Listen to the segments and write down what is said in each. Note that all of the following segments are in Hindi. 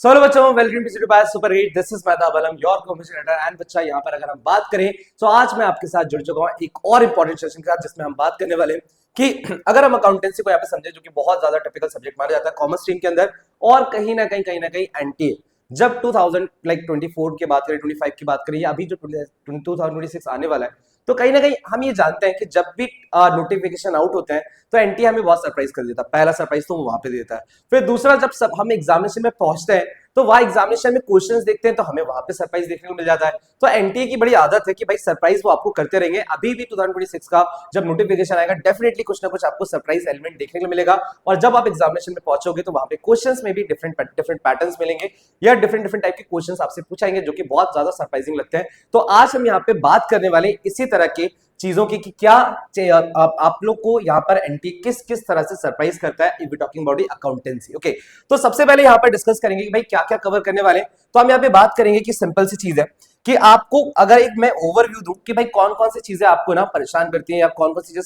सो हेलो बच्चों, welcome to city by super hit. This is Mehtab Alam, your competition and बच्चा यहाँ पर अगर हम बात करें तो आज मैं आपके साथ जुड़ चुका हूँ एक और इंपॉर्टेंट सेशन के साथ, जिसमें हम बात करने वाले हैं कि अगर हम अकाउंटेंसी को यहाँ पे समझे, जो कि बहुत ज्यादा टिपिकल सब्जेक्ट माना जाता है कॉमर्स स्ट्रीम के अंदर, और कहीं ना कहीं एंटी है। जब 2024 की बात करें, 25 की बात करें, या अभी जो 2026 आने वाला है, तो कहीं ना कहीं हम ये जानते हैं कि जब भी नोटिफिकेशन आउट होते हैं तो एनटीए हमें बहुत सरप्राइज कर देता है। पहला सरप्राइज तो वो वहां पे देता है। फिर दूसरा, जब सब हम एग्जामिनेशन में पहुंचते हैं तो वहां एग्जामिनेशन में क्वेश्चंस देखते हैं तो हमें वहां पे सरप्राइज देखने को मिल जाता है। तो एनटीए की बड़ी आदत है कि भाई सरप्राइज वो आपको करते रहेंगे। अभी भी 2026 का जब नोटिफिकेशन आएगा, डेफिनेटली कुछ ना कुछ आपको सरप्राइज एलिमेंट देखने को मिलेगा। और जब आप एग्जामिनेशन में पहुंचोगे तो वहां पे क्वेश्चंस में भी डिफरेंट पैटर्न्स मिलेंगे, या डिफरेंट टाइप के क्वेश्चंस आपसे पूछाएंगे, जो कि बहुत ज्यादा सरप्राइजिंग लगते हैं। तो आज हम यहाँ पे बात करने वाले इसी तरह के चीजों की कि क्या आप लोग को यहाँ पर एनटीए किस किस तरह से सरप्राइज करता है, if we talking about accountancy. Okay, तो सबसे पहले यहाँ पर डिस्कस करेंगे कि भाई क्या क्या कवर करने वाले। तो हम यहाँ पे बात करेंगे कि सिंपल सी चीज है कि आपको अगर एक मैं ओवरव्यू दूं कि भाई कौन कौन सी चीजें आपको ना परेशान करती हैं, या कौन कौन सी चीजें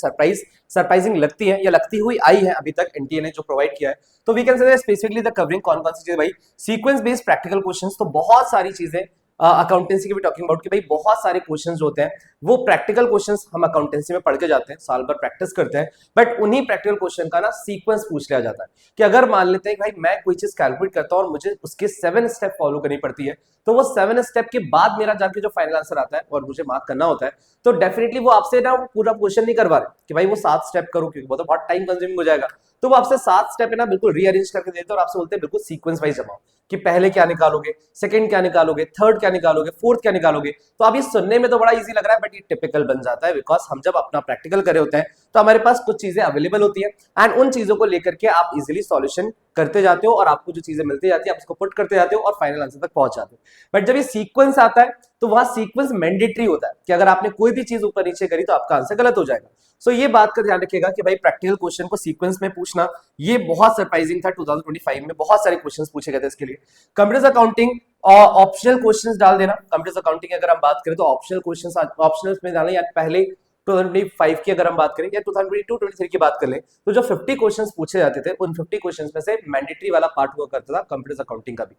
सरप्राइजिंग लगती है या लगती हुई आई है अभी तक एनटीए ने जो प्रोवाइड किया है। तो we can say specifically the covering कौन कौन सी चीजें। भाई सीक्वेंस बेस्ड प्रैक्टिकल क्वेश्चंस, तो बहुत सारी चीजें अकाउंटेंसी की भी टॉकिंग अबाउट कि भाई बहुत सारे क्वेश्चंस होते हैं, वो प्रैक्टिकल क्वेश्चंस हम अकाउंटेंसी में पढ़ के जाते हैं, साल भर प्रैक्टिस करते हैं, बट उन्हीं प्रैक्टिकल क्वेश्चन का ना सीक्वेंस पूछ लिया जाता है कि अगर मान लेते हैं कि भाई मैं कोई चीज कैलकुलेट करता हूं और मुझे उसके 7 स्टेप फॉलो करनी पड़ती है, तो वो 7 स्टेप के बाद मेरा जाके जो फाइनल आंसर आता है और मुझे मार्क करना होता है, तो डेफिनेटली वो आपसे ना पूरा क्वेश्चन नहीं करवा रहे कि भाई वो 7 स्टेप करो, क्योंकि वो तो बहुत टाइम कंज्यूमिंग हो जाएगा। तो वो आपसे 7 स्टेप है ना बिल्कुल रीअरेंज करके देते हैं और आपसे बोलते हैं बिल्कुल सीक्वेंस वाइज जमाओ कि पहले क्या निकालोगे, सेकंड क्या निकालोगे, थर्ड क्या निकालोगे, फोर्थ क्या निकालोगे। तो अब ये सुनने में तो बड़ा इजी लग रहा है, बट ये टिपिकल बन जाता है, बिकॉज हम जब अपना प्रैक्टिकल करे होते हैं तो हमारे पास कुछ चीजें अवेलेबल होती है, एंड उन चीजों को लेकर के आप इजिली सॉल्यूशन करते जाते हो और आपको जो चीजें मिलती जाती है आप उसको पुट करते जाते हो और फाइनल आंसर तक पहुंच जाते हो। बट जब ये सीक्वेंस आता है तो वहां सीक्वेंस मैंडेटरी होता है कि अगर आपने कोई भी चीज ऊपर नीचे करी तो आपका आंसर गलत हो जाएगा। सो ये बात का ध्यान रखिएगा कि भाई प्रैक्टिकल क्वेश्चन को सीक्वेंस में पूछना ये बहुत सरप्राइजिंग था। 2025 में बहुत सारे क्वेश्चंस पूछे गए थे इसके लिए। कंप्यूटर अकाउंटिंग ऑप्शनल क्वेश्चंस डाल देना। कंप्यूटर अकाउंटिंग अगर हम बात करें तो ऑप्शनल क्वेश्चंस ऑप्शनल में डालना, या पहले 2025 की अगर हम बात करें या 2022-23 की बात कर लें, तो जो 50 क्वेश्चंस पूछे जाते थे उन 50 क्वेश्चंस में से मैंडेटरी वाला पार्ट हुआ करता था कंप्यूटर अकाउंटिंग का भी।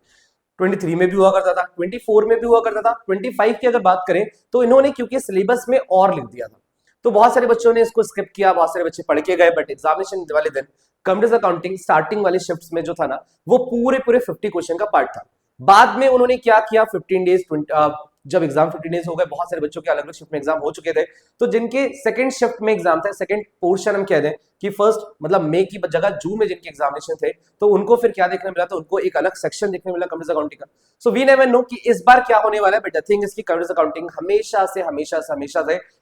23 में भी हुआ करता था, 24 में भी हुआ करता था। 25 की अगर बात करें तो इन्होंने क्योंकि सिलेबस में और लिख दिया था, तो बहुत सारे बच्चों ने इसको स्किप किया, बहुत सारे बच्चे पढ़ के गए, बट एग्जामिनेशन वाले दिन कंप्यूटर अकाउंटिंग स्टार्टिंग वाले शिफ्ट्स में जो था ना, वो पूरे 50 क्वेश्चन का पार्ट था। बाद में उन्होंने क्या किया, 15 डेज जब एग्जाम 15 डेज हो गए, बहुत सारे बच्चों के अलग अलग शिफ्ट में एग्जाम हो चुके थे, तो जिनके सेकंड शिफ्ट में एग्जाम था, सेकंड पोर्शन हम कह दें कि फर्स्ट मतलब मई की जगह जून में जिनके एग्जामिनेशन थे, तो उनको फिर क्या देखने मिला, तो उनको एक अलग सेक्शन देखने मिला कंप्यूटर अकाउंटिंग का। सो वी नेवर नो कि इस बार क्या होने वाला है, बट द थिंग इज कि कंप्यूटर अकाउंटिंग हमेशा से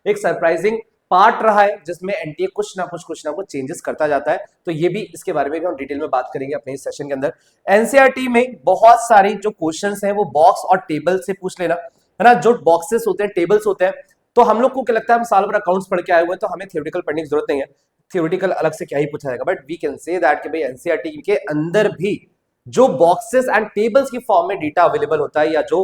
एक सरप्राइजिंग पार्ट रहा है, जिसमें एनटीए कुछ ना कुछ चेंजेस करता जाता है। तो ये भी, इसके बारे में भी हम डिटेल में बात करेंगे अपने इस सेशन के अंदर। एनसीईआरटी में बहुत सारे जो क्वेश्चंस हैं वो बॉक्स और टेबल से पूछ लेना, है ना। जो बॉक्सेस होते हैं, टेबल्स होते हैं, तो हम लोग को क्या लगता है, हम साल भर अकाउंट्स पढ़ के आए हुए हैं तो हमें थियोरेटिकल पढ़ने की जरूरत नहीं है, थियोरेटिकल अलग से क्या ही पूछा जाएगा। But we can say that कि भाई एनसीईआरटी के अंदर भी जो बॉक्सेस एंड टेबल्स की फॉर्म में डेटा अवेलेबल होता है, या जो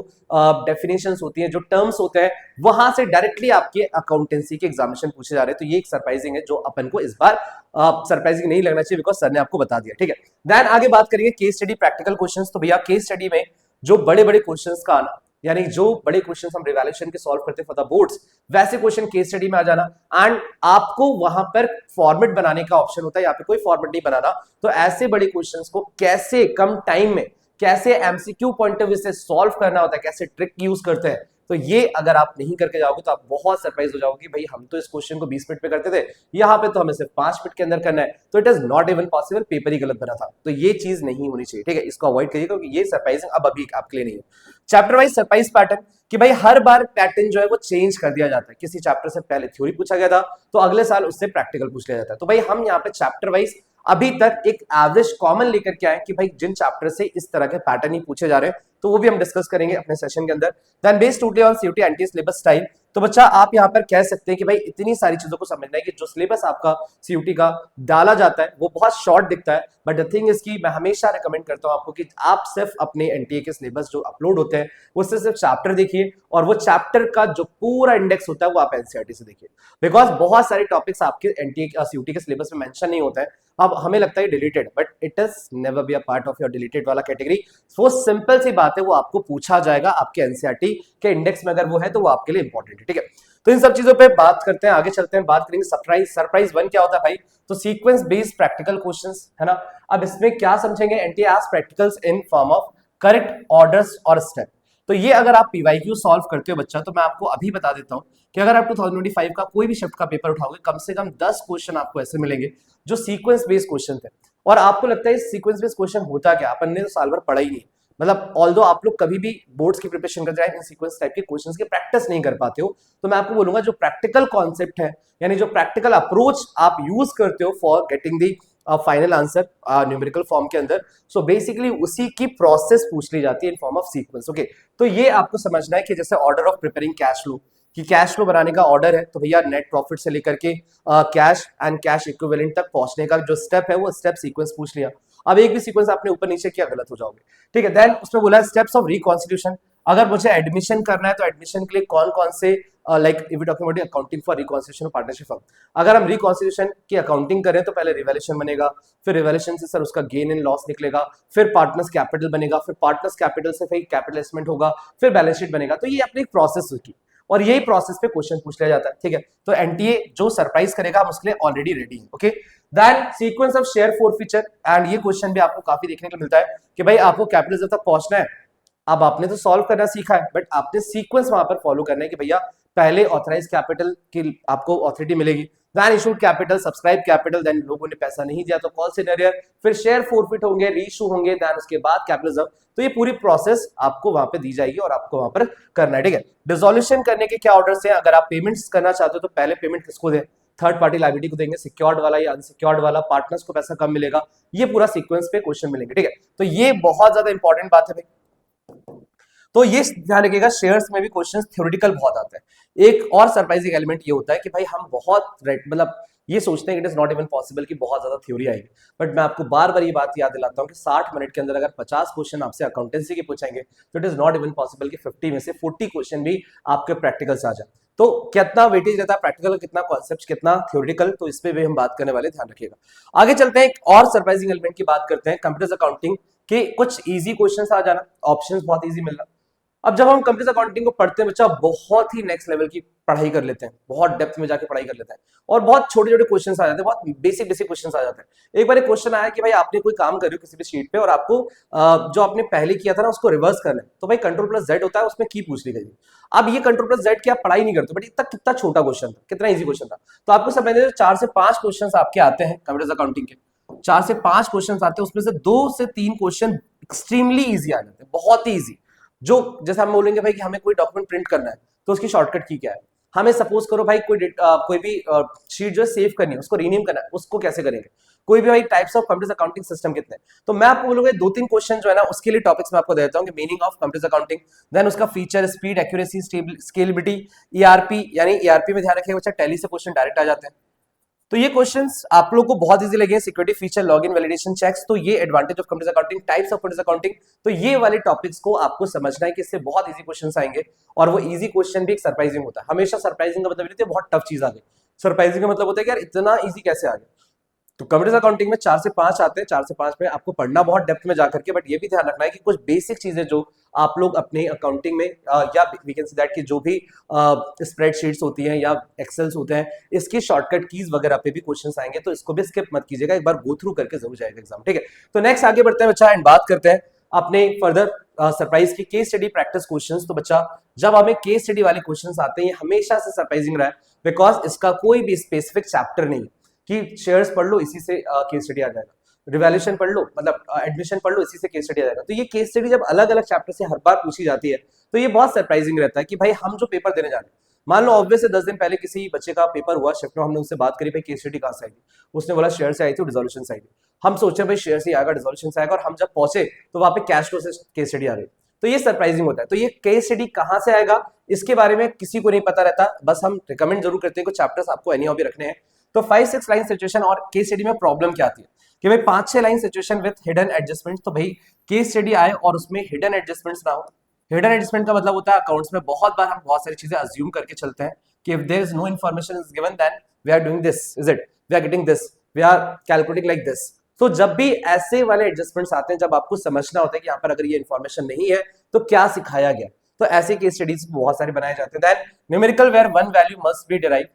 डेफिनेशंस होती हैं, जो टर्म्स होते हैं, वहां से डायरेक्टली आपके अकाउंटेंसी के एग्जामिनेशन पूछे जा रहे हैं। तो ये एक सरप्राइजिंग है जो अपन को इस बार सरप्राइजिंग नहीं लगना चाहिए, बिकॉज सर ने आपको बता दिया, ठीक है। देन आगे बात करेंगे केस स्टडी प्रैक्टिकल क्वेश्चंस। तो भैया केस स्टडी में जो बड़े बड़े क्वेश्चंस का आना, यानी जो बड़े क्वेश्चंस हम रिवैल्यूएशन के सॉल्व करते फॉर द बोर्ड्स, वैसे क्वेश्चन केस स्टडी में आ जाना, एंड आपको वहां पर फॉर्मेट बनाने का ऑप्शन होता है, यहाँ पे कोई फॉर्मेट नहीं बनाना। तो ऐसे बड़े क्वेश्चंस को कैसे कम टाइम में, कैसे एमसीक्यू पॉइंट ऑफ व्यू से सॉल्व करना होता है, कैसे ट्रिक यूज करते हैं, तो ये अगर आप नहीं करके जाओगे तो आप बहुत सरप्राइज हो जाओगे कि भाई हम तो इस क्वेश्चन को 20 मिनट में करते थे, यहाँ पे तो हमें सिर्फ 5 मिनट के अंदर करना है। तो it is not even possible, paper ही गलत बना था। तो ये चीज नहीं होनी चाहिए, ठीक है, इसको अवॉइड करिए, क्योंकि ये सरप्राइजिंग अब अभी आपके लिए नहीं है। चैप्टर वाइज सरप्राइज पैटर्न कि भाई हर बार पैटर्न जो है वो चेंज कर दिया जाता है। किसी चैप्टर से पहले थ्योरी पूछा गया था तो अगले साल उससे प्रैक्टिकल पूछ लिया जाता है। तो भाई हम यहाँ पे चैप्टर वाइज अभी तक एक एवरेज कॉमन लेकर के आए कि भाई जिन चैप्टर से इस तरह के पैटर्न ही पूछे जा रहे हैं, तो वो भी हम डिस्कस करेंगे अपने सेशन के अंदर। Then based totally on CUET NTA syllabus style तो बच्चा आप यहाँ पर कह सकते हैं कि भाई इतनी सारी चीजों को समझना है कि जो सिलेबस आपका सीयूटी का डाला जाता है वो बहुत शॉर्ट दिखता है, बट द थिंग इज कि मैं हमेशा रिकमेंड करता हूँ आपको कि आप सिर्फ अपने एनटीए के सिलेबस जो अपलोड होते हैं उससे सिर्फ चैप्टर देखिए, और वो चैप्टर का जो पूरा इंडेक्स होता है वो आप एनसीईआरटी से देखिए, बिकॉज बहुत सारे टॉपिक्स आपके एनटीए सीयूटी के सिलेबस में मेंशन नहीं होता है। अब हमें लगता है deleted, but it is never be a part of your deleted वाला कैटेगरी। वो सिंपल सी बात है, वो आपको पूछा जाएगा आपके एनसीईआरटी के इंडेक्स में, अगर वो है तो वो आपके लिए इंपॉर्टेंट है, ठीक है। तो इन सब चीजों पे बात करते हैं, आगे चलते हैं, बात करेंगे सरप्राइज वन क्या होता है भाई। तो सीक्वेंस बेस्ड प्रैक्टिकल क्वेश्चंस है ना। अब इसमें क्या समझेंगे, NTA asks practicals in form of correct orders और स्टेप। तो ये अगर आप पीवाईक्यू सॉल्व करते हो बच्चा, तो मैं आपको अभी बता देता हूं कि अगर आप 2025 का कोई भी शिफ्ट का पेपर उठाओगे, कम से कम 10 क्वेश्चन आपको ऐसे मिलेंगे जो सीक्वेंस बेस्ड क्वेश्चन थे। और आपको लगता है सीक्वेंस बेस्ड क्वेश्चन होता क्या, अपन ने तो साल भर पढ़ा ही नहीं, मतलब ऑल्दो आप लोग कभी भी बोर्ड्स की प्रिपरेशन करते हैं इन सीक्वेंस टाइप के क्वेश्चंस की प्रैक्टिस नहीं कर पाते हो, तो मैं आपको बोलूंगा जो प्रैक्टिकल कॉन्सेप्ट है, यानी जो प्रैक्टिकल अप्रोच आप यूज करते हो for getting the final answer numerical form के अंदर, सो बेसिकली उसी की प्रोसेस पूछ ली जाती है in form of sequence. Okay, तो ये आपको समझना है कि जैसे order of preparing cash flow, कि कैश फ्लो बनाने का ऑर्डर है, तो भैया नेट प्रॉफिट से लेकर के कैश एंड कैश इक्विवेलेंट तक पहुंचने का जो स्टेप है वो स्टेप सीक्वेंस पूछ लिया। अब एक भी सीक्वेंस आपने ऊपर नीचे किया गलत हो जाओगे, ठीक है। देन उसमें बोला है स्टेप्स ऑफ रिकॉन्स्टिट्यूशन, अगर मुझे एडमिशन करना है तो एडमिशन के लिए कौन कौन से like if you talking about accounting for reconstitution of partnership firm, अगर हम रिकॉन्स्टिट्यूशन की अकाउंटिंग करें तो पहले रिवैल्यूएशन बनेगा, फिर रिवैल्यूएशन से सर उसका गेन एंड लॉस निकलेगा, फिर पार्टनर्स कैपिटल बनेगा, फिर पार्टनर्स कैपिटल से फिर कैपिटल इन्वेस्टमेंट होगा, फिर बैलेंस शीट बनेगा। तो ये अपनी एक प्रोसेस होगी और यही प्रोसेस पे क्वेश्चन पूछ लिया जाता है, ठीक है। तो एनटीए जो सरप्राइज करेगा हम उसके लिए ऑलरेडी रेडी हैं, okay. Then sequence of share forfeiture, and ये क्वेश्चन भी आपको काफी देखने को मिलता है कि भाई आपको कैपिटलिज्म तक पहुंचना है, अब आपने तो सॉल्व करना सीखा है, बट आपने सीक्वेंस वहां पर फॉलो करना है कि भैया पहले ऑथराइज कैपिटल की आपको ऑथोरिटी मिलेगी, then issued capital, subscribe capital, then लोगों ने पैसा नहीं दिया तो कॉल सिनेरियर, फिर शेयर फॉरफिट होंगे, रीइशू होंगे, देन उसके बाद कैपिटलिज्म। तो ये पूरी प्रोसेस आपको वहां पे दी जाएगी और आपको वहां पर करना है, ठीक है। डिसोल्यूशन करने के क्या ऑर्डर्स हैं, अगर आप पेमेंट्स करना चाहते हो तो पहले पेमेंट किसको दें, थर्ड पार्टी लायबिलिटी को देंगे, सिक्योर्ड वाला या अनसिक्योर्ड वाला, पार्टनर्स को पैसा कम मिलेगा, ये पूरा सीक्वेंस पे क्वेश्चन मिलेंगे, ठीक है। तो ये बहुत ज्यादा इंपॉर्टेंट बात है भाई। तो ये ध्यान रखिएगा, शेयर्स में भी क्वेश्चंस थ्योरेटिकल बहुत आते हैं। एक और सरप्राइजिंग एलिमेंट ये होता है कि भाई हम बहुत मतलब ये सोचते हैं कि it is not even possible कि बहुत ज्यादा थ्योरी आएगी, बट मैं आपको बार बार ये बात याद दिलाता हूं कि 60 मिनट के अंदर अगर 50 क्वेश्चन आपसे अकाउंटेंसी के पूछेंगे तो it is not even possible कि 50 में से 40 क्वेश्चन भी आपके प्रैक्टिकल से आ जाए। तो कितना वेटेज रहता है प्रैक्टिकल, कितना कॉन्सेप्ट, कितना थ्योरेटिकल, तो इस पे भी हम बात करने वाले, ध्यान रखिएगा। आगे चलते हैं, एक और सरप्राइजिंग एलिमेंट की बात करते हैं, कंप्यूटर अकाउंटिंग के कुछ इजी क्वेश्चंस आ जाना, ऑप्शंस बहुत इजी मिलना। अब जब हम कंप्यूटर अकाउंटिंग को पढ़ते हैं बच्चा, बहुत ही नेक्स्ट लेवल की पढ़ाई कर लेते हैं, बहुत डेप्थ में जाके पढ़ाई कर लेते हैं और बहुत छोटे छोटे क्वेश्चंस आ जाते हैं, बहुत बेसिक बेसिक क्वेश्चंस आ जाते हैं। एक बार एक क्वेश्चन आया कि भाई आपने कोई काम कर रहे हो किसी भी शीट पे और आपको जो आपने पहले किया था ना उसको रिवर्स करना है, तो भाई कंट्रोल प्लस जेड होता है, उसमें की पूछ ली गई। अब ये कंट्रोल प्लस जेड की आप पढ़ाई नहीं करते, बट इतना कितना छोटा क्वेश्चन था, कितना ईजी क्वेश्चन था। तो आपको समझने 4 से 5 क्वेश्चन आपके आते हैं कंप्यूटर अकाउंटिंग के, 4 से 5 क्वेश्चन आते हैं, उसमें से 2 से 3 क्वेश्चन एक्सट्रीमली ईजी आ जाते हैं, बहुत ही ईजी। जो जैसे हम बोलेंगे भाई कि हमें कोई डॉक्यूमेंट प्रिंट करना है तो उसकी शॉर्टकट की क्या है, हमें सपोज करो भाई कोई भी शीट जो है सेव करनी है उसको रीनेम करना है, उसको कैसे करेंगे, कोई भी भाई types of computer accounting system कितने हैं। तो मैं आपको बोलूंगा 2-3 क्वेश्चन जो है ना उसके लिए टॉपिक्स मैं आपको दे देता हूं कि meaning of computer accounting, then उसका feature, speed, accuracy, scalability, ERP, यानी ईआरपी में ध्यान रखिएगा बच्चा टैली से क्वेश्चन डायरेक्ट आ जाते हैं। तो ये क्वेश्चंस आप लोग को बहुत इजी लगे, security feature, login, validation checks, तो ये advantage of computer accounting, types of computer accounting, तो ये वाले टॉपिक्स को आपको समझना है कि इससे बहुत इजी क्वेश्चंस आएंगे और वो इजी क्वेश्चन भी एक सरप्राइजिंग होता है। हमेशा सरप्राइजिंग का मतलब नहीं बहुत टफ चीज आ गई, सरप्राइजिंग का मतलब होता है कि यार इतना इजी कैसे आ गया। तो कंप्यूटर अकाउंटिंग में 4 से 5 आते हैं, 4 से 5 में आपको पढ़ना बहुत डेप्थ में जाकर के, बट ये भी ध्यान रखना है कि कुछ बेसिक चीजें जो आप लोग अपने अकाउंटिंग में या वी कैन से दैट कि जो भी स्प्रेडशीट्स होती हैं या एक्सेल्स होते हैं, इसकी शॉर्टकट कीज वगैरह पे भी क्वेश्चंस आएंगे, तो इसको भी स्किप मत कीजिएगा, एक बार गो थ्रू करके जरूर जाएगा एग्जाम, ठीक है। तो नेक्स्ट आगे बढ़ते हैं बच्चा एंड बात करते हैं अपने फर्दर सरप्राइज की केस स्टडी प्रैक्टिस क्वेश्चंस। तो बच्चा जब हमें केस स्टडी वाले क्वेश्चंस आते हैं ये हमेशा से सरप्राइजिंग रहा है, बिकॉज इसका कोई भी स्पेसिफिक चैप्टर नहीं कि शेयर्स पढ़ लो इसी से केस स्टडी आ जाएगा, रिवैल्यूएशन पढ़ लो मतलब एडमिशन पढ़ लो इसी से केस स्टडी आ जाएगा। तो ये केस स्टडी जब अलग अलग चैप्टर से हर बार पूछी जाती है तो ये बहुत सरप्राइजिंग रहता है कि भाई हम जो पेपर देने जा रहे हैं, मान लो ऑब्वियस 10 दिन पहले किसी बच्चे का पेपर हुआ शिफ्ट में, हमने उससे बात करी भाई केस स्टडी कहां से आई थी, उसने बोला शेयर से आई थी, डिसोल्यूशन से आई थी। हम सोचे भाई शेयर से आएगा, डिसोल्यूशन से आएगा, और हम जब पहुंचे तो वहां पे कैश फ्लो से केस स्टडी आ गई। तो ये सरप्राइजिंग होता है। तो ये केस स्टडी कहां से आएगा इसके बारे में किसी को नहीं पता रहता, बस हम रिकमेंड जरूर करते हैं कुछ चैप्टर्स आपको एनी हाउ भी रखने हैं। तो 5-6 लाइन सिचुएशन और केस स्टडी में प्रॉब्लम क्या आती है कि भाई 5-6 line situation with hidden adjustment. तो भाई केस स्टडी आए और उसमें हिडन एडजस्टमेंट्स ना हो। हिडन एडजस्टमेंट का मतलब होता है अकाउंट्स में बहुत बार हम बहुत सारी चीजें अज्यूम करके चलते हैं कि if there is no information is given then we are doing this, is it, we are getting this, we are calculating like this. तो जब भी ऐसे वाले एडजस्टमेंट्स आते हैं, जब आपको समझना होता है कि यहाँ पर अगर ये इन्फॉर्मेशन नहीं है तो क्या सिखाया गया, तो ऐसे केस स्टडीज बहुत सारे बनाए जाते हैं। Then numerical where one value must be derive,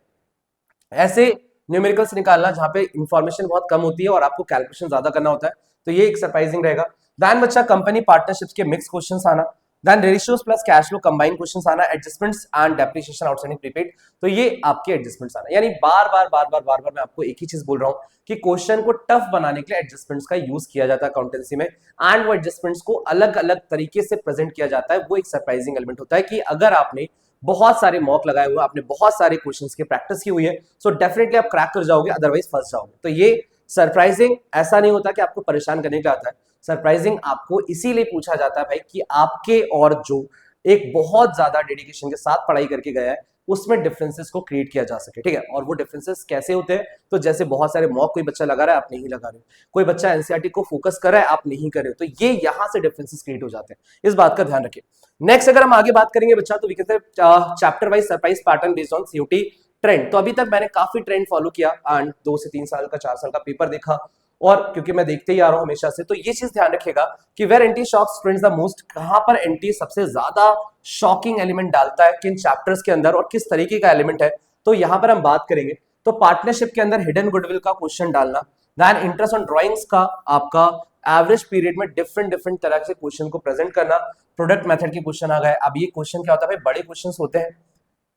ऐसे न्यूमेरिकल्स निकालना जहां पे इंफॉर्मेशन बहुत कम होती है और आपको कैलकुलेशन ज्यादा करना होता है, तो ये एक सरप्राइजिंग रहेगा। देन बच्चा कंपनी पार्टनरशिप्स के मिक्स क्वेश्चंस आना, then ratios plus cash flow combine questions आना, adjustments and depreciation outstanding prepaid, तो ये आपके एडजस्टमेंट्स आना। यानी बार बार मैं आपको एक ही चीज बोल रहा हूं कि क्वेश्चन को टफ बनाने के लिए एडजस्टमेंट्स का यूज किया जाता है अकाउंटेंसी में, एंड वो एडजस्टमेंट्स को अलग अलग तरीके से प्रेजेंट किया जाता है। वो एक सरप्राइजिंग एलिमेंट होता है कि अगर आपने बहुत सारे मॉक लगाए हुए, आपने बहुत सारे क्वेश्चंस की प्रैक्टिस की हुई है, सो डेफिनेटली आप क्रैक कर जाओगे, अदरवाइज फंस जाओगे। तो ये सरप्राइजिंग ऐसा नहीं होता कि आपको परेशान करने के लिए आता है, सरप्राइजिंग आपको इसीलिए पूछा जाता है भाई कि आपके और जो एक बहुत ज्यादा डेडिकेशन के साथ पढ़ाई करके गया है उसमें डिफरेंसेस को क्रिएट किया जा सके, ठीक है। और वो डिफरेंसेस कैसे होते हैं, तो जैसे बहुत सारे मॉक कोई बच्चा लगा रहा है आप नहीं लगा रहे हो, कोई बच्चा एनसीईआरटी को फोकस कर रहा है आप नहीं कर रहे हो, तो ये यहां से डिफरेंसेस क्रिएट हो जाते हैं, इस बात का ध्यान रखिए। नेक्स्ट अगर हम आगे बात करेंगे बच्चा, तो वी कहते हैं chapter wise surprise pattern based on CUET trend. तो अभी तक मैंने काफी ट्रेंड फॉलो किया एंड 2 से 3 साल का 4 साल का पेपर देखा, और क्योंकि मैं देखते ही आ रहा हूं हमेशा से, तो ये चीज ध्यान रखिएगा कि where NTA shocks trends the most, कहां पर एंटी सबसे ज्यादा शॉकिंग एलिमेंट डालता है किन चैप्टर्स के अंदर और किस तरीके का एलिमेंट है, तो यहां पर हम बात करेंगे। तो पार्टनरशिप के अंदर हिडन गुडविल का क्वेश्चन डालना, देन इंटरेस्ट ऑन ड्राइंग्स का आपका एवरेज पीरियड में डिफरेंट तरह से क्वेश्चन को प्रेजेंट करना, प्रोडक्ट मेथड के क्वेश्चन आ गए। अब ये क्वेश्चन क्या होता है भाई, बड़े क्वेश्चन होते हैं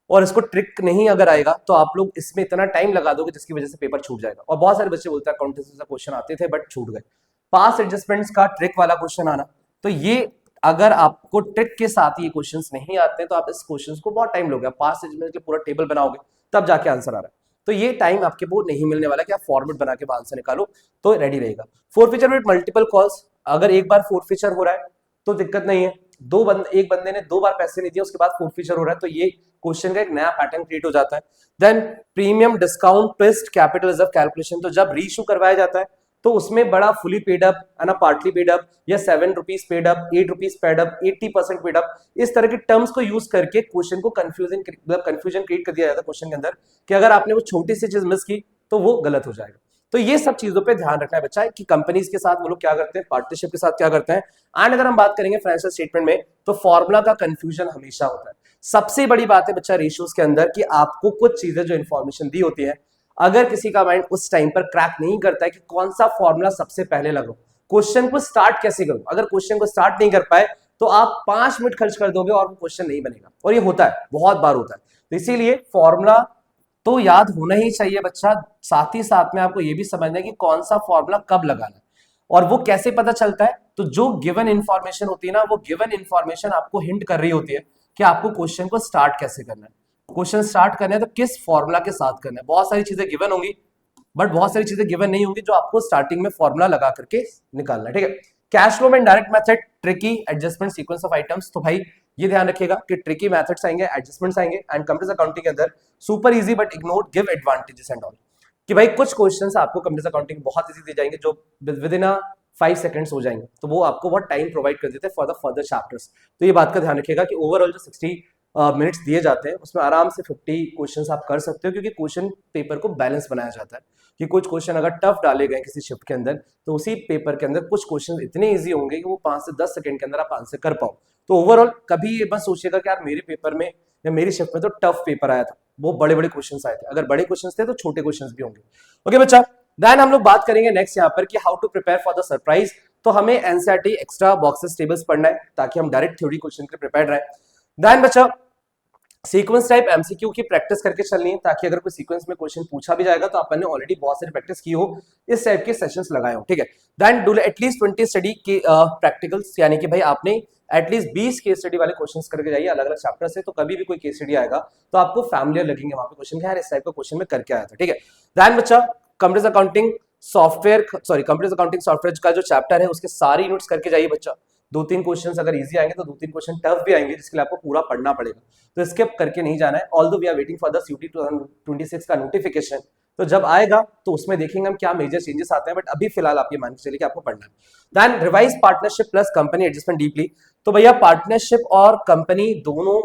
और इसको ट्रिक नहीं अगर आएगा तो आप लोग इसमें इतना टाइम लगा दोगे जिसकी वजह से पेपर छूट जाएगा। और बहुत सारे बच्चे बोलते हैं अकाउंटेंसी से क्वेश्चन आते थे बट छूट गए। पास एडजस्टमेंट्स का ट्रिक वाला क्वेश्चन आना, तो ये अगर आपको ट्रिक के साथ ये क्वेश्चंस नहीं आते तो आप इस क्वेश्चंस को बहुत टाइम लोगे, पास एडजस्टमेंट के पूरा टेबल बनाओगे तब जाके आंसर आ रहा है, तो ये टाइम आपके वो नहीं मिलने वाला कि आप फॉर्मेट बना के आंसर निकालो तो रेडी रहेगा। फोरफीचर विद मल्टीपल कॉल्स, अगर एक बार फोरफीचर हो रहा है तो दिक्कत नहीं है, एक बंदे ने 2 बार पैसे नहीं दिए उसके बाद फोरफीचर हो रहा है तो ये क्वेश्चन का एक नया पैटर्न क्रिएट हो जाता है। Then premium discount twist capital reserve calculation, तो जब रीइश्यू करवाया जाता है तो उसमें बड़ा फुली पेड अप है ना, पार्टली पेड अप, या 7 rupees paid up, 8 rupees paid up, 80% paid up, इस तरह के टर्म्स को यूज करके क्वेश्चन को कंफ्यूजन क्रिएट कर दिया जाता है क्वेश्चन के अंदर कि अगर आपने वो छोटी सी चीज मिस की तो वो गलत हो जाएगा। तो ये सब चीजों पे ध्यान रखना है बच्चा कि कंपनीज के साथ वो लोग क्या करते हैं, पार्टनरशिप के साथ क्या करते हैं। एंड अगर हम बात करेंगे फाइनेंशियल स्टेटमेंट में तो फॉर्मूला का कंफ्यूजन हमेशा होता है। सबसे बड़ी बात है बच्चा रेशियोज के अंदर कि आपको कुछ चीजें जो इन्फॉर्मेशन दी होती है, अगर किसी का माइंड उस टाइम पर क्रैक नहीं करता है कि कौन सा फॉर्मूला सबसे पहले लगाओ, क्वेश्चन को स्टार्ट कैसे करो, अगर क्वेश्चन को स्टार्ट नहीं कर पाए तो आप 5 मिनट खर्च कर दोगे और वो क्वेश्चन नहीं बनेगा, और ये होता है, बहुत बार होता है। तो इसीलिए फॉर्मूला तो याद होना ही चाहिए बच्चा, साथ ही साथ में आपको ये भी समझना है कि कौन सा फॉर्मूला कब लगाना है, और वो कैसे पता चलता है। तो जो गिवन इंफॉर्मेशन होती है ना, वो गिवन इंफॉर्मेशन आपको हिंट कर रही होती है कि आपको क्वेश्चन को स्टार्ट कैसे करना है, क्वेश्चन स्टार्ट करना है तो किस फॉर्मूला के साथ करना है। बहुत सारी चीजें गिवन होंगी बट बहुत सारी चीजें गिवन नहीं होंगी जो आपको स्टार्टिंग में फॉर्मूला लगा करके निकालना है, ठीक है। कैश फ्लो में direct method, tricky, adjustment, sequence of items, तो भाई ये ध्यान रखिएगा कि ट्रिकी मेथड्स आएंगे, एडजस्टमेंट्स आएंगे, एंड कंप्यूटर अकाउंटिंग के अंदर super easy but ignore give advantages and all, कि भाई कुछ क्वेश्चंस आपको कंप्यूटर अकाउंटिंग बहुत इजी दे जाएंगे जो विद इन 5 सेकंड्स हो जाएंगे, तो वो आपको बहुत टाइम प्रोवाइड कर देते हैं फॉर द फर्दर चैप्टर्स। तो ये बात का ध्यान रखिएगा कि ओवरऑल जो 60 मिनट्स दिए जाते हैं उसमें आराम से 50 क्वेश्चंस आप कर सकते हो, क्योंकि क्वेश्चन पेपर को बैलेंस बनाया जाता है कि कुछ क्वेश्चन अगर टफ डाले गए किसी शिफ्ट के अंदर तो उसी पेपर के अंदर कुछ क्वेश्चन इतने इजी होंगे कि वो 5 से 10 सेकंड के अंदर आप आंसर कर पाओ। तो ओवरऑल कभी ये बस सोचिएगा कि यार मेरे पेपर में या मेरी शिफ्ट में तो टफ पेपर आया था, वो बड़े बड़े क्वेश्चंस आए थे, अगर बड़े क्वेश्चंस थे तो छोटे क्वेश्चंस भी होंगे। ओके बच्चा, देन हम लोग बात करेंगे नेक्स्ट यहाँ पर कि how to prepare for the surprise. तो हमें एनसीईआरटी एक्स्ट्रा बॉक्सेस टेबल्स पढ़ना है ताकि हम डायरेक्ट थ्योरी क्वेश्चन के लिए प्रिपेयर रहे। देन बच्चा सीक्वेंस टाइप एमसीक्यू की प्रैक्टिस करके चलनी है, ताकि अगर कोई सीक्वेंस में क्वेश्चन पूछा भी जाएगा तो आपने ऑलरेडी बहुत सारी प्रैक्टिस की हो, इस टाइप के सेशंस लगाए हो, ठीक है। देन डू एटलीस्ट 20 स्टडी के प्रैक्टिकल्स, यानी कि भाई आपने एटलीस्ट 20 केस स्टडी वाले क्वेश्चंस करके जाइए अलग अलग चैप्टर से, तो कभी भी कोई केस स्टडी आएगा तो आपको फैमिलियर लगेंगे वहां पे क्वेश्चन, क्या इस टाइप का क्वेश्चन में करके आया था, ठीक है। देन बच्चा कंप्यूटर अकाउंटिंग सॉफ्टवेयर का जो चैप्टर है उसके सारे यूनिट्स करके जाइए बच्चा, 2-3 क्वेश्चन अगर इजी आएंगे तो 2-3 क्वेश्चन टफ भी आएंगे, जिसके लिए आपको पूरा पढ़ना पड़ेगा, तो स्किप करके नहीं जाना है। Although we are waiting for the CUET 2026 का नोटिफिकेशन, तो जब आएगा तो उसमें देखेंगे हम क्या मेजर चेंजेस आते हैं, बट अभी फिलहाल आप ये मान के चलिए कि आपको पढ़ना है। Then revise partnership plus company adjustment deeply. तो भैया पार्टनरशिप और कंपनी दोनों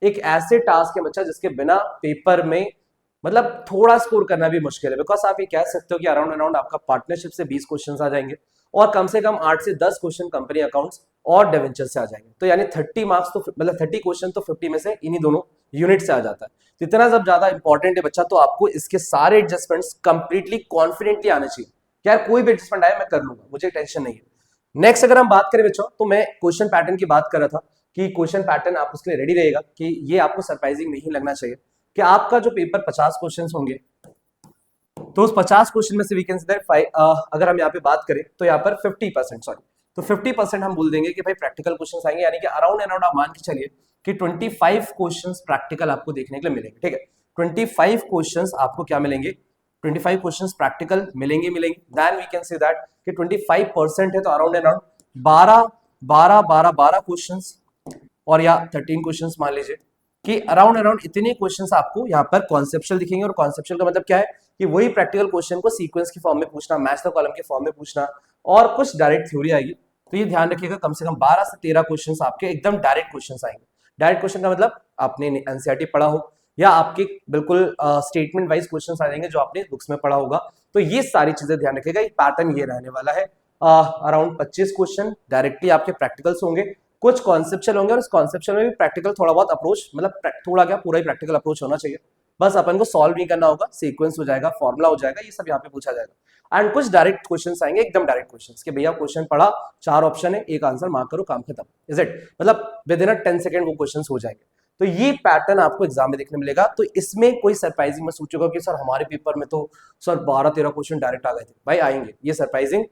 एक ऐसे टास्क है बच्चा जिसके बिना पेपर में मतलब थोड़ा स्कोर करना भी मुश्किल है, बिकॉज आप ये कह सकते हो कि अराउंड अराउंड आपका पार्टनरशिप से 20 क्वेश्चन आ जाएंगे और कम से कम 8 से 10 क्वेश्चन कंपनी अकाउंट्स और डिवेंचर से आ जाएंगे, तो यानी 30 मार्क्स तो मतलब 30 क्वेश्चन तो 50 में से इन्हीं दोनों यूनिट से आ जाता है। तो इतना जब ज्यादा इंपॉर्टेंट है बच्चा, तो आपको इसके सारे एडजस्टमेंट्स कंप्लीटली कॉन्फिडेंटली आने चाहिए, यार कोई भी एडजस्टमेंट आए मैं कर लूंगा, मुझे टेंशन नहीं है। नेक्स्ट अगर हम बात करें बच्चों, तो मैं क्वेश्चन पैटर्न की बात कर रहा था कि क्वेश्चन पैटर्न आप उसके लिए रेडी रहेगा कि ये आपको सरप्राइजिंग नहीं लगना चाहिए कि आपका जो पेपर 50 क्वेश्चन होंगे, तो उस 50 क्वेश्चन में से वी कैन से दैट अगर हम यहाँ पे बात करें तो यहाँ पर 50% सॉरी, तो 50% हम बोल देंगे कि भाई प्रैक्टिकल क्वेश्चंस आएंगे, यानी कि अराउंड अराउंड आप मान के चलिए कि 25 क्वेश्चंस प्रैक्टिकल आपको देखने के लिए मिलेंगे, ठीक है। 25 क्वेश्चंस आपको क्या मिलेंगे, 25 क्वेश्चंस प्रैक्टिकल मिलेंगे। Then we can say that कि 25% है तो अराउंड अराउंड 12 क्वेश्चंस और या 13 क्वेश्चंस मान लीजिए कि अराउंड अराउंड इतने क्वेश्चंस आपको यहाँ पर कॉन्सेप्चुअल दिखेंगे। और कॉन्सेप्चुअल का मतलब क्या है कि वही प्रैक्टिकल क्वेश्चन को सीक्वेंस की फॉर्म में पूछना, मैच द कॉलम के फॉर्म में पूछना और कुछ डायरेक्ट थ्योरी आएगी। तो ये ध्यान रखिएगा कम से कम 12 से 13 क्वेश्चंस आपके एकदम डायरेक्ट क्वेश्चंस आएंगे। डायरेक्ट क्वेश्चन का मतलब आपने एनसीईआरटी पढ़ा हो या आपके बिल्कुल स्टेटमेंट वाइज क्वेश्चंस आ जाएंगे जो आपने बुक्स में पढ़ा होगा। तो ये सारी चीजें ध्यान रखिएगा, ये पैटर्न ये रहने वाला है। अराउंड 25 क्वेश्चन डायरेक्टली आपके प्रैक्टिकल्स होंगे, कुछ कॉन्सेप्चुअल होंगे और इस कॉन्सेप्चुअल में भी प्रैक्टिकल थोड़ा बहुत अप्रोच, मतलब थोड़ा क्या पूरा ही प्रैक्टिकल अप्रोच होना चाहिए, बस अपन को सॉल्व नहीं करना होगा, सीक्वेंस हो जाएगा, फॉर्मुला हो जाएगा, ये सब यहाँ पे पूछा जाएगा। एंड कुछ डायरेक्ट क्वेश्चंस आएंगे, एकदम डायरेक्ट क्वेश्चंस कि भैया क्वेश्चन पढ़ा, 4 ऑप्शन है, एक आंसर मार्क करो, काम खत्म, इज इट, मतलब विद इन 10 सेकंड वो क्वेश्चंस हो जाएंगे। तो ये पैटर्न आपको एग्जाम में देखने मिलेगा। तो इसमें कोई सरप्राइजिंग मत सोचोगे कि सर हमारे पेपर में तो सर 12-13 क्वेश्चन डायरेक्ट आ गए थे, भाई आएंगे, ये सरप्राइजिंग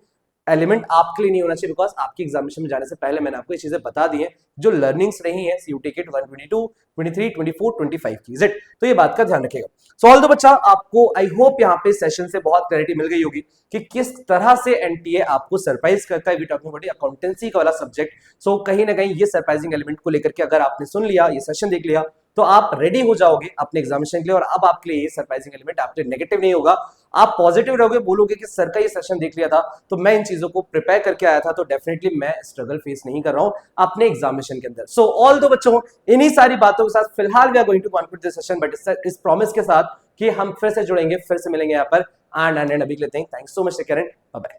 एलिमेंट आपके लिए नहीं होना चाहिए, बिकॉज आपकी एग्जामिनेशन में जाने से पहले मैंने आपको ये चीजें बता दी हैं जो लर्निंग्स रही हैं CUET के 2022, 23, 24, 25 की, इज इट। तो ये बात का ध्यान रखिएगा। सो ऑल दो बच्चा, आपको आई होप यहाँ पे सेशन से बहुत क्लैरिटी मिल गई होगी कि किस तरह से NTA आपको सरप्राइज करता है। वी टॉकिंग अबाउट अकाउंटेंसी का वाला सब्जेक्ट। सो कहीं ना कहीं ये सरप्राइजिंग एलिमेंट को लेकर के अगर आपने सुन लिया, ये सेशन देख लिया, तो आप रेडी हो जाओगे अपने एग्जामिनेशन के लिए। और अब आपके लिए ये सरप्राइजिंग एलिमेंट आपके नेगेटिव नहीं होगा, आप पॉजिटिव रहोगे, बोलोगे कि सर का ये सेशन देख लिया था तो मैं इन चीजों को प्रिपेयर करके आया था, तो डेफिनेटली मैं स्ट्रगल फेस नहीं कर रहा हूं अपने एग्जामिनेशन के अंदर। सो ऑल दो बच्चों, इन्हीं सारी बातों के साथ फिलहाल we are going to conclude this session, but इस प्रॉमिस के साथ कि हम फिर से जुड़ेंगे, फिर से मिलेंगे यहाँ पर। एंड अभी के लिए thanks so much, take care and bye bye.